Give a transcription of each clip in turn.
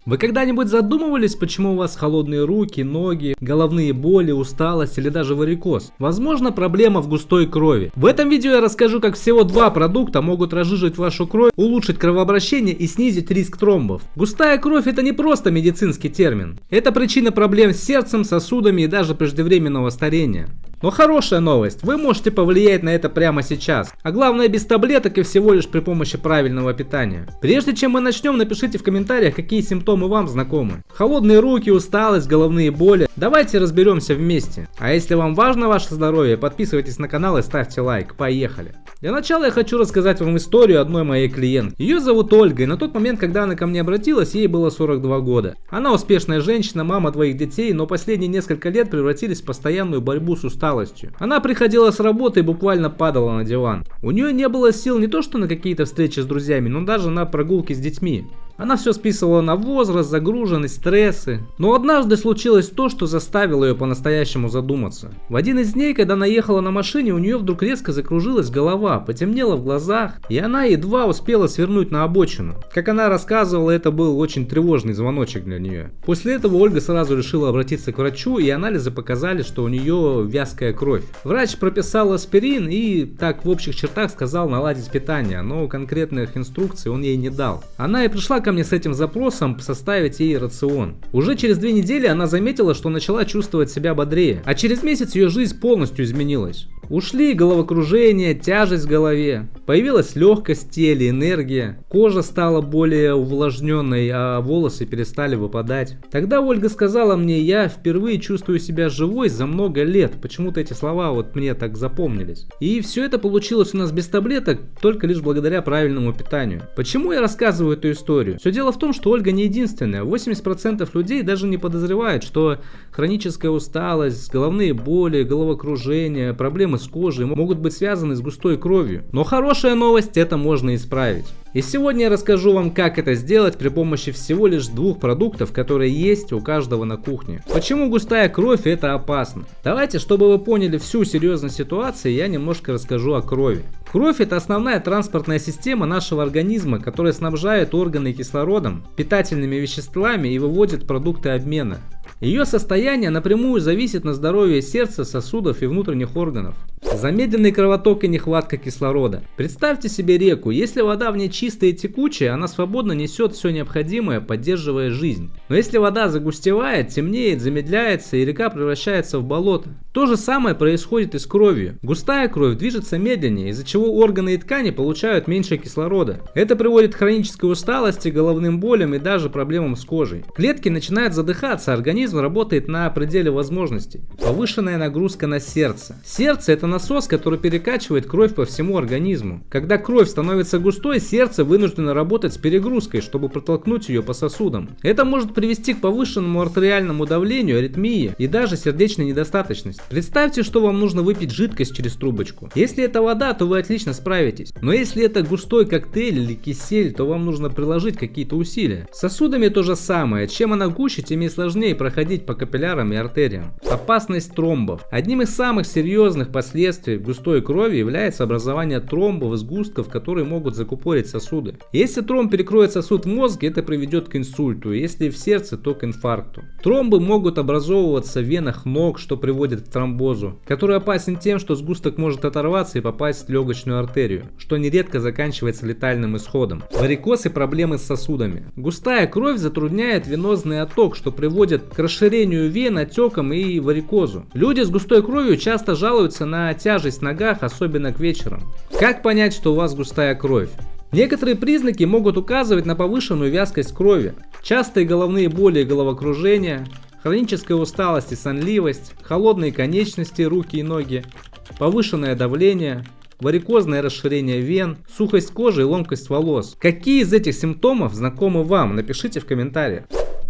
Вы когда-нибудь задумывались, почему у вас холодные руки, ноги, головные боли, усталость или даже варикоз? Возможно, проблема в густой крови. В этом видео я расскажу, как всего два продукта могут разжижить вашу кровь, улучшить кровообращение и снизить риск тромбов. Густая кровь — это не просто медицинский термин. Это причина проблем с сердцем, сосудами и даже преждевременного старения. Но хорошая новость, вы можете повлиять на это прямо сейчас. А главное, без таблеток и всего лишь при помощи правильного питания. Прежде чем мы начнем, напишите в комментариях, какие симптомы вам знакомы. Холодные руки, усталость, головные боли. Давайте разберемся вместе. А если вам важно ваше здоровье, подписывайтесь на канал и ставьте лайк. Поехали. Для начала я хочу рассказать вам историю одной моей клиентки. Ее зовут Ольга, и на тот момент, когда она ко мне обратилась, ей было 42 года. Она успешная женщина, мама двоих детей, но последние несколько лет превратились в постоянную борьбу с усталостью. Она приходила с работы и буквально падала на диван. У нее не было сил не то что на какие-то встречи с друзьями, но даже на прогулки с детьми. Она все списывала на возраст, загруженность, стрессы. Но однажды случилось то, что заставило ее по-настоящему задуматься. В один из дней, когда она ехала на машине, у нее вдруг резко закружилась голова, потемнело в глазах, и она едва успела свернуть на обочину. Как она рассказывала, это был очень тревожный звоночек для нее. После этого Ольга сразу решила обратиться к врачу, и анализы показали, что у нее вязкая кровь. Врач прописал аспирин и так в общих чертах сказал наладить питание, но конкретных инструкций он ей не дал. Она и пришла ко мне с этим запросом составить ей рацион. Уже через 2 недели она заметила, что начала чувствовать себя бодрее, а через месяц ее жизнь полностью изменилась. Ушли головокружение, тяжесть в голове, появилась легкость в теле, энергия, кожа стала более увлажненной, а волосы перестали выпадать. Тогда Ольга сказала мне: я впервые чувствую себя живой за много лет. Почему-то эти слова вот мне так запомнились. И все это получилось у нас без таблеток, только лишь благодаря правильному питанию. Почему я рассказываю эту историю? Все дело в том, что Ольга не единственная. 80% людей даже не подозревают, что хроническая усталость, головные боли, головокружение, проблемы с кожей могут быть связаны с густой кровью. Но хорошая новость — это можно исправить. И сегодня я расскажу вам, как это сделать при помощи всего лишь 2 продуктов, которые есть у каждого на кухне. Почему густая кровь — это опасно? Давайте, чтобы вы поняли всю серьезность ситуации, я немножко расскажу о крови. Кровь — это основная транспортная система нашего организма, которая снабжает органы кислородом, питательными веществами и выводит продукты обмена. Ее состояние напрямую зависит на здоровье сердца, сосудов и внутренних органов. Замедленный кровоток и нехватка кислорода. Представьте себе реку. Если вода в ней чистая и текучая, она свободно несет все необходимое, поддерживая жизнь. Но если вода загустевает, темнеет, замедляется и река превращается в болото. То же самое происходит и с кровью. Густая кровь движется медленнее, из-за чего органы и ткани получают меньше кислорода. Это приводит к хронической усталости, головным болям и даже проблемам с кожей. Клетки начинают задыхаться, организм работает на пределе возможностей. Повышенная нагрузка на сердце. Сердце — это насос, который перекачивает кровь по всему организму. Когда кровь становится густой, сердце вынуждено работать с перегрузкой, чтобы протолкнуть ее по сосудам. Это может привести к повышенному артериальному давлению, аритмии и даже сердечной недостаточности. Представьте, что вам нужно выпить жидкость через трубочку. Если это вода, то вы отлично справитесь. Но если это густой коктейль или кисель, то вам нужно приложить какие-то усилия. С сосудами то же самое. Чем она гуще, тем и сложнее проходить по капиллярам и артериям. Опасность тромбов. Одним из самых серьезных последствий густой крови является образование тромбов и сгустков, которые могут закупорить сосуды. Если тромб перекроет сосуд в мозге, это приведет к инсульту. Если в сердце, то к инфаркту. Тромбы могут образовываться в венах ног, что приводит к тромбозу, который опасен тем, что сгусток может оторваться и попасть в легочную артерию, что нередко заканчивается летальным исходом. Варикоз и проблемы с сосудами. Густая кровь затрудняет венозный отток, что приводит к расширению вен, отекам и варикозу. Люди с густой кровью часто жалуются на тяжесть в ногах, особенно к вечерам. Как понять, что у вас густая кровь? Некоторые признаки могут указывать на повышенную вязкость крови, частые головные боли и головокружение, хроническая усталость и сонливость, холодные конечности, руки и ноги, повышенное давление, варикозное расширение вен, сухость кожи и ломкость волос. Какие из этих симптомов знакомы вам? Напишите в комментариях.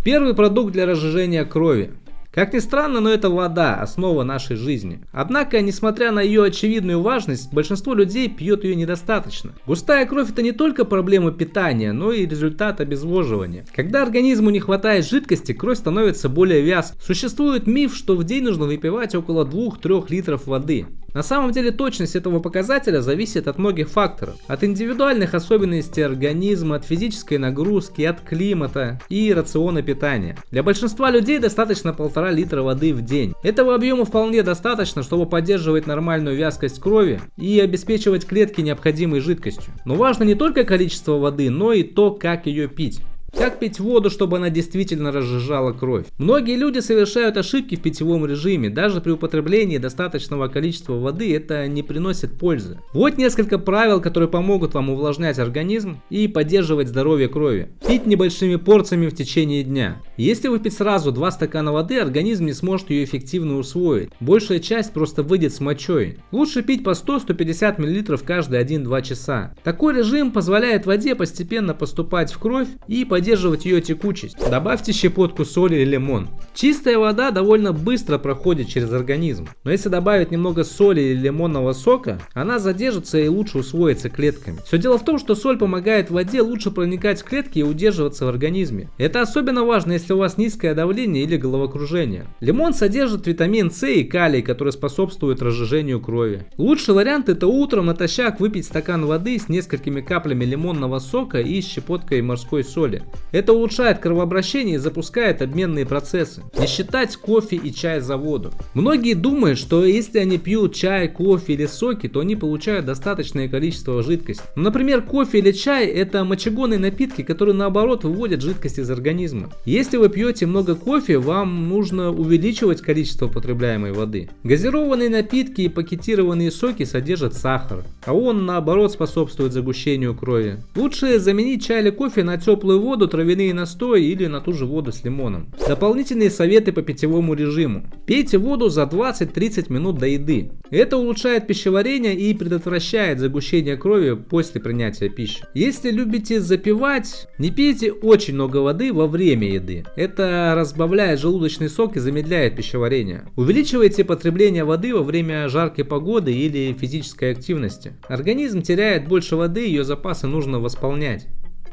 Первый продукт для разжижения крови. Как ни странно, но это вода, основа нашей жизни. Однако, несмотря на ее очевидную важность, большинство людей пьет ее недостаточно. Густая кровь — это не только проблема питания, но и результат обезвоживания. Когда организму не хватает жидкости, кровь становится более вязкой. Существует миф, что в день нужно выпивать около 2-3 литров воды. На самом деле точность этого показателя зависит от многих факторов. От индивидуальных особенностей организма, от физической нагрузки, от климата и рациона питания. Для большинства людей достаточно 1,5 литра воды в день. Этого объема вполне достаточно, чтобы поддерживать нормальную вязкость крови и обеспечивать клетки необходимой жидкостью. Но важно не только количество воды, но и то, как ее пить. Как пить воду, чтобы она действительно разжижала кровь? Многие люди совершают ошибки в питьевом режиме. Даже при употреблении достаточного количества воды это не приносит пользы. Вот несколько правил, которые помогут вам увлажнять организм и поддерживать здоровье крови. Пить небольшими порциями в течение дня. Если выпить сразу 2 стакана воды, организм не сможет ее эффективно усвоить. Большая часть просто выйдет с мочой. Лучше пить по 100-150 мл каждые 1-2 часа. Такой режим позволяет воде постепенно поступать в кровь и поддерживать ее текучесть. Добавьте щепотку соли или лимон. Чистая вода довольно быстро проходит через организм, но если добавить немного соли или лимонного сока, она задержится и лучше усвоится клетками. Все дело в том, что соль помогает воде лучше проникать в клетки и удерживаться в организме. Это особенно важно, если у вас низкое давление или головокружение. Лимон содержит витамин С и калий, который способствует разжижению крови. Лучший вариант — это утром натощак выпить стакан воды с несколькими каплями лимонного сока и щепоткой морской соли. Это улучшает кровообращение и запускает обменные процессы. Не считать кофе и чай за воду. Многие думают, что если они пьют чай, кофе или соки, то они получают достаточное количество жидкости. Например, кофе или чай — это мочегонные напитки, которые наоборот выводят жидкость из организма. Если вы пьете много кофе, вам нужно увеличивать количество потребляемой воды. Газированные напитки и пакетированные соки содержат сахар, а он наоборот способствует загущению крови. Лучше заменить чай или кофе на теплую воду, травяные настои или на ту же воду с лимоном. Дополнительные советы по питьевому режиму. Пейте воду за 20-30 минут до еды. Это улучшает пищеварение и предотвращает загущение крови после принятия пищи. Если любите запивать, не пейте очень много воды во время еды. Это разбавляет желудочный сок и замедляет пищеварение. Увеличивайте потребление воды во время жаркой погоды или физической активности. Организм теряет больше воды, ее запасы нужно восполнять.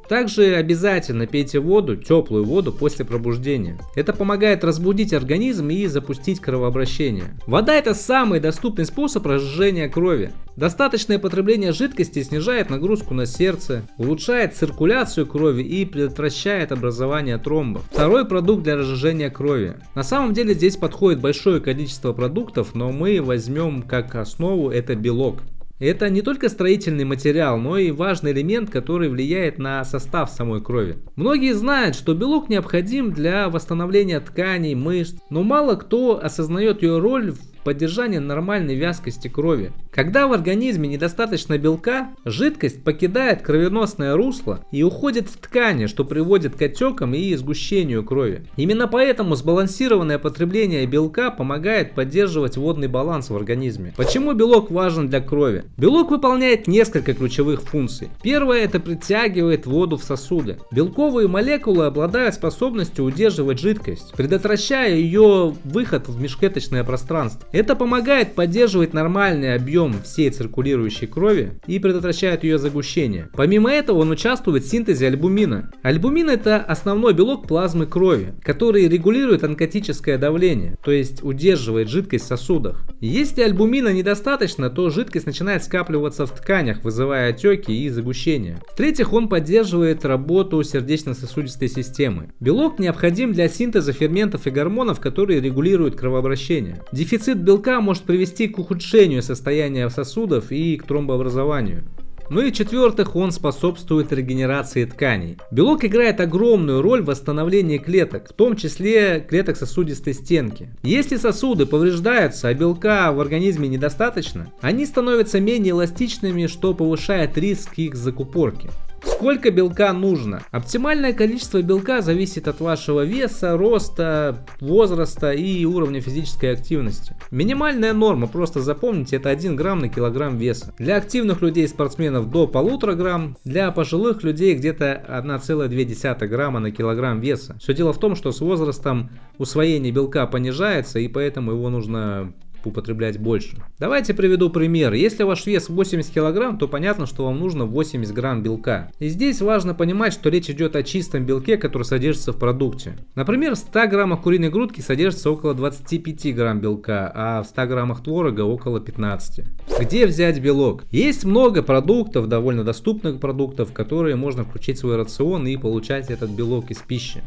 Также обязательно пейте воду, теплую воду после пробуждения. Это помогает разбудить организм и запустить кровообращение. Вода — это самый доступный способ разжижения крови. Достаточное потребление жидкости снижает нагрузку на сердце, улучшает циркуляцию крови и предотвращает образование тромбов. Второй продукт для разжижения крови. На самом деле здесь подходит большое количество продуктов, но мы возьмем как основу это белок. Это не только строительный материал, но и важный элемент, который влияет на состав самой крови. Многие знают, что белок необходим для восстановления тканей, мышц, но мало кто осознает ее роль в поддержании нормальной вязкости крови. Когда в организме недостаточно белка, жидкость покидает кровеносное русло и уходит в ткани, что приводит к отекам и сгущению крови. Именно поэтому сбалансированное потребление белка помогает поддерживать водный баланс в организме. Почему белок важен для крови? Белок выполняет несколько ключевых функций. Первое — это притягивает воду в сосуды. Белковые молекулы обладают способностью удерживать жидкость, предотвращая ее выход в межклеточное пространство. Это помогает поддерживать нормальный объем всей циркулирующей крови и предотвращает ее загущение. Помимо этого он участвует в синтезе альбумина. Альбумин — это основной белок плазмы крови, который регулирует онкотическое давление, то есть удерживает жидкость в сосудах. Если альбумина недостаточно, то жидкость начинает скапливаться в тканях, вызывая отеки и загущение. В-третьих, он поддерживает работу сердечно-сосудистой системы. Белок необходим для синтеза ферментов и гормонов, которые регулируют кровообращение. Дефицит белка может привести к ухудшению состояния сосудов и к тромбообразованию. Ну и в-четвертых, он способствует регенерации тканей. Белок играет огромную роль в восстановлении клеток, в том числе клеток сосудистой стенки. Если сосуды повреждаются, а белка в организме недостаточно, они становятся менее эластичными, что повышает риск их закупорки. Сколько белка нужно? Оптимальное количество белка зависит от вашего веса, роста, возраста и уровня физической активности. Минимальная норма, просто запомните, это 1 грамм на килограмм веса. Для активных людей, спортсменов, до 1,5 грамм, для пожилых людей где-то 1,2 грамма на килограмм веса. Все дело в том, что с возрастом усвоение белка понижается, и поэтому его нужно употреблять больше. Давайте приведу пример. Если ваш вес 80 кг, то понятно, что вам нужно 80 грамм белка. И здесь важно понимать, что речь идет о чистом белке, который содержится в продукте. Например, в 100 граммах куриной грудки содержится около 25 грамм белка, а в 100 граммах творога около 15. Где взять белок? Есть много продуктов, довольно доступных продуктов, которые можно включить в свой рацион и получать этот белок из пищи.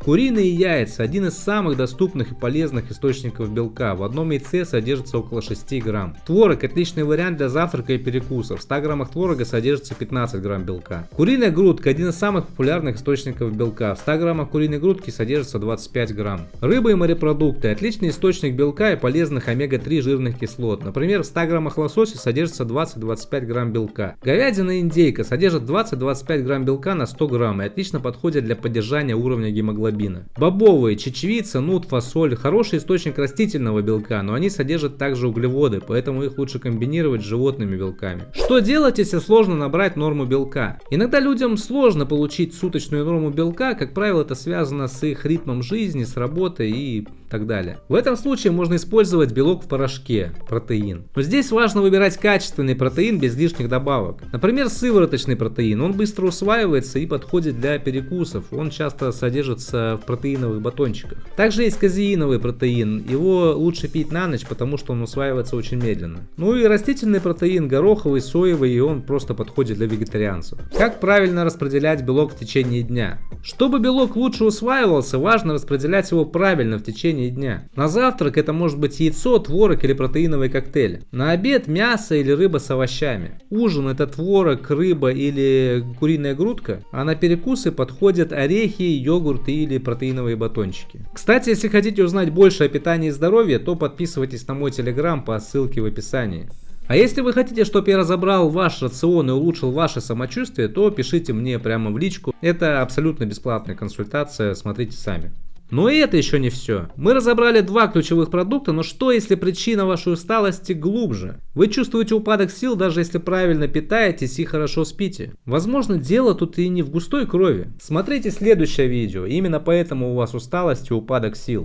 Куриные яйца – один из самых доступных и полезных источников белка. В одном яйце содержится около 6 грамм. Творог – отличный вариант для завтрака и перекуса. В 100 граммах творога содержится 15 грамм белка. Куриная грудка – один из самых популярных источников белка. В 100 граммах куриной грудки содержится 25 грамм. Рыба и морепродукты – отличный источник белка и полезных омега-3 жирных кислот. Например, в 100 граммах лосося содержится 20-25 грамм белка. Говядина и индейка содержат 20-25 грамм белка на 100 грамм и отлично подходят для поддержания уровня гемоглобина. Бобовые, чечевица, нут, фасоль – хороший источник растительного белка, но они содержат также углеводы, поэтому их лучше комбинировать с животными белками. Что делать, если сложно набрать норму белка? Иногда людям сложно получить суточную норму белка, как правило, это связано с их ритмом жизни, с работой и так далее. В этом случае можно использовать белок в порошке, протеин. Но здесь важно выбирать качественный протеин без лишних добавок. Например, сывороточный протеин, он быстро усваивается и подходит для перекусов, он часто содержится в протеиновых батончиках. Также есть казеиновый протеин, его лучше пить на ночь, потому что он усваивается очень медленно. Ну и растительный протеин, гороховый, соевый, и он просто подходит для вегетарианцев. Как правильно распределять белок в течение дня? Чтобы белок лучше усваивался, важно распределять его правильно в течение дня. На завтрак это может быть яйцо, творог или протеиновый коктейль. На обед мясо или рыба с овощами. Ужин это творог, рыба или куриная грудка, а на перекусы подходят орехи, йогурт или протеиновые батончики. Кстати, если хотите узнать больше о питании и здоровье, то подписывайтесь на мой телеграм по ссылке в описании. А если вы хотите, чтобы я разобрал ваш рацион и улучшил ваше самочувствие, то пишите мне прямо в личку. Это абсолютно бесплатная консультация, смотрите сами. Но и это еще не все. Мы разобрали два ключевых продукта, но что если причина вашей усталости глубже? Вы чувствуете упадок сил, даже если правильно питаетесь и хорошо спите. Возможно, дело тут и не в густой крови. Смотрите следующее видео, именно поэтому у вас усталость и упадок сил.